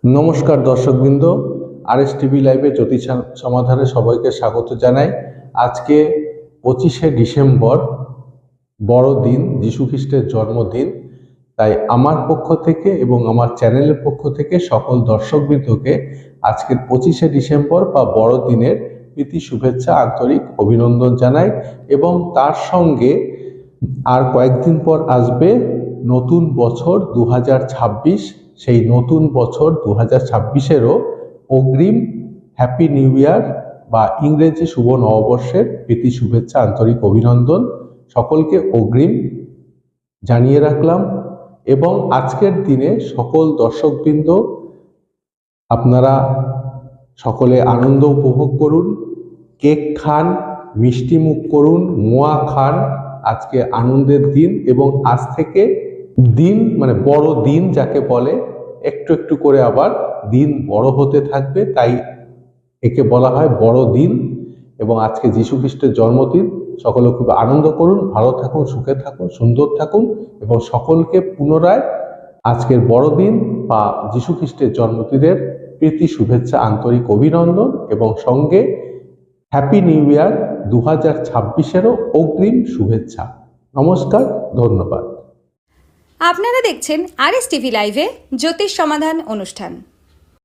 নমস্কার দর্শকবৃন্দ, RS TV লাইভে জ্যোতিষ সমাধানে সবাইকে স্বাগত জানাই। আজকে 25শে ডিসেম্বর, বড়দিন, যীশু খ্রিস্টের জন্মদিন। তাই আমার পক্ষ থেকে এবং আমার চ্যানেলের পক্ষ থেকে সকল দর্শকবৃন্দকে আজকের 25শে ডিসেম্বর বা বড়দিনের প্রীতি শুভেচ্ছা, আন্তরিক অভিনন্দন জানাই। এবং তার সঙ্গে আর কয়েকদিন পর আসবে নতুন বছর 2026। সেই নতুন বছর 2026-এরও অগ্রিম হ্যাপি নিউ ইয়ার বা ইংরেজি শুভ নববর্ষের প্রীতি শুভেচ্ছা, আন্তরিক অভিনন্দন সকলকে অগ্রিম জানিয়ে রাখলাম। এবং আজকের দিনে সকল দর্শকবৃন্দ আপনারা সকলে আনন্দ উপভোগ করুন, কেক খান, মিষ্টি মুখ করুন, মোয়া খান। আজকে আনন্দের দিন এবং আজ থেকে দিন মানে বড় দিন যাকে বলে, একটু একটু করে আবার দিন বড় হতে থাকবে, তাই একে বলা হয় বড় দিন। এবং আজকে যীশু খ্রিস্টের জন্মদিন, সকলে খুব আনন্দ করুন, ভালো থাকুন, সুখে থাকুন, সুন্দর থাকুন এবং সকলকে পুনরায় আজকের বড়দিন বা যীশু খ্রিস্টের জন্মদিনের প্রীতি শুভেচ্ছা, আন্তরিক অভিনন্দন এবং সঙ্গে হ্যাপি নিউ ইয়ার 2026-এরও অগ্রিম শুভেচ্ছা। নমস্কার, ধন্যবাদ। আপনারা দেখছেন আরএস টিভি লাইভে জ্যোতিষ সমাধান অনুষ্ঠান।